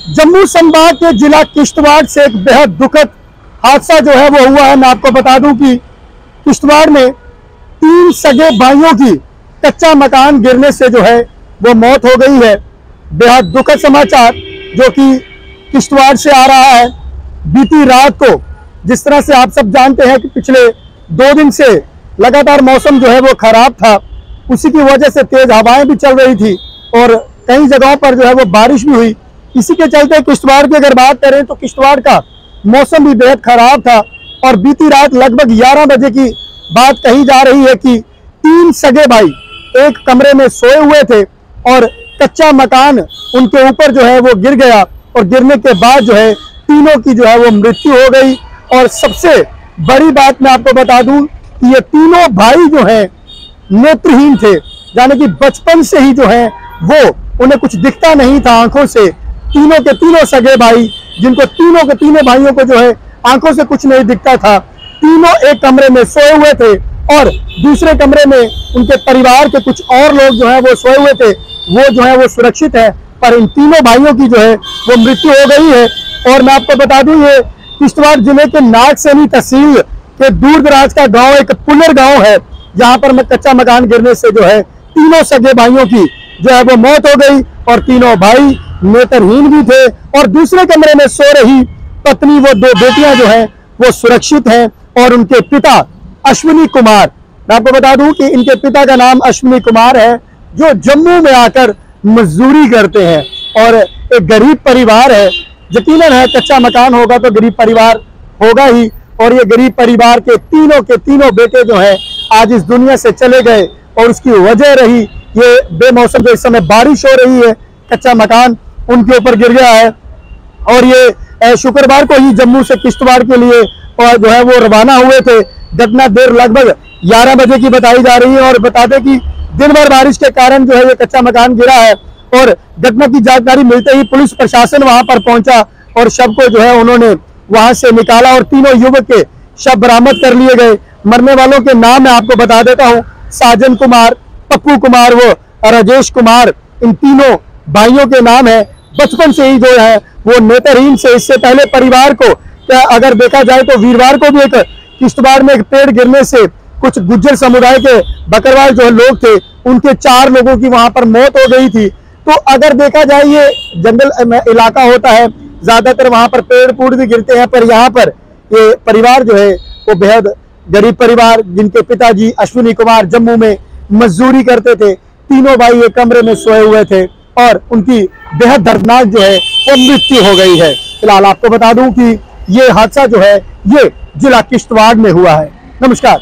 जम्मू संभाग के जिला किश्तवाड़ से एक बेहद दुखद हादसा जो है वो हुआ है। मैं आपको बता दूं कि किश्तवाड़ में 3 सगे भाइयों की कच्चा मकान गिरने से जो है वो मौत हो गई है। बेहद दुखद समाचार जो कि किश्तवाड़ से आ रहा है। बीती रात को जिस तरह से आप सब जानते हैं कि पिछले 2 दिन से लगातार मौसम जो है वो खराब था, उसी की वजह से तेज हवाएं भी चल रही थी और कई जगहों पर जो है वो बारिश भी हुई। इसी के चलते किश्तवाड़ की अगर बात करें तो किश्तवाड़ का मौसम भी बेहद खराब था और बीती रात लगभग 11 बजे की बात कही जा रही है कि 3 सगे भाई एक कमरे में सोए हुए थे और कच्चा मकान उनके ऊपर जो है वो गिर गया और गिरने के बाद जो है तीनों की जो है वो मृत्यु हो गई। और सबसे बड़ी बात मैं आपको बता दूं कि ये तीनों भाई जो हैं नेत्रहीन थे, यानी कि बचपन से ही जो है वो उन्हें कुछ दिखता नहीं था आंखों से। तीनों के तीनों सगे भाई, जिनको तीनों के तीनों भाइयों को जो है आंखों से कुछ नहीं दिखता था, तीनों एक कमरे में सोए हुए थे और दूसरे कमरे में उनके परिवार के कुछ और लोग जो है वो सोए हुए थे। वो जो है वो सुरक्षित है, पर इन तीनों भाइयों की जो है वो मृत्यु हो गई है। और मैं आपको बता दूं ये किश्तवाड़ जिले के नागसैनी तहसील के दूर दराज का गांव एक पुलर गांव है, जहां पर कच्चा मकान गिरने से जो है तीनों सगे भाइयों की जो है वो मौत हो गई और तीनों भाई नेत्रहीन भी थे और दूसरे कमरे में सो रही पत्नी वो 2 बेटियां जो हैं वो सुरक्षित हैं। और उनके पिता अश्विनी कुमार, मैं आपको बता दूं कि इनके पिता का नाम अश्विनी कुमार है, जो जम्मू में आकर मजदूरी करते हैं और एक गरीब परिवार है। यकीनन है कच्चा मकान होगा तो गरीब परिवार होगा ही, और ये गरीब परिवार के तीनों बेटे जो हैं आज इस दुनिया से चले गए और उसकी वजह रही ये बेमौसम जो इस समय बारिश हो रही है, कच्चा मकान उनके ऊपर गिर गया है। और ये शुक्रवार को ही जम्मू से किश्तवाड़ के लिए और जो है वो रवाना हुए थे। घटना देर लगभग 11 बजे की बताई जा रही है और बता दें कि दिन भर बारिश के कारण जो है ये कच्चा मकान गिरा है। और घटना की जानकारी मिलते ही पुलिस प्रशासन वहां पर पहुंचा और शव को जो है उन्होंने वहां से निकाला और तीनों युवक के शव बरामद कर लिए गए। मरने वालों के नाम मैं आपको बता देता हूं, साजन कुमार, पप्पू कुमार, वो राजेश कुमार, इन तीनों भाइयों के नाम है। बचपन से ही जो है वो नेत्रहीन से, इससे पहले परिवार को अगर देखा जाए तो वीरवार को भी एक किश्तवाड़ में एक पेड़ गिरने से कुछ गुज्जर समुदाय के बकरवाल जो लोग थे उनके 4 लोगों की वहां पर मौत हो गई थी। तो अगर देखा जाए ये जंगल इलाका होता है, ज्यादातर वहां पर पेड़ पूड़ भी गिरते हैं, पर यहाँ पर ये परिवार जो है वो बेहद गरीब परिवार, जिनके पिताजी अश्विनी कुमार जम्मू में मजदूरी करते थे। तीनों भाई एक कमरे में सोए हुए थे और उनकी बेहद दर्दनाक जो है वो मृत्यु हो गई है। फिलहाल आपको बता दूं कि ये हादसा जो है ये जिला किश्तवाड़ में हुआ है। नमस्कार।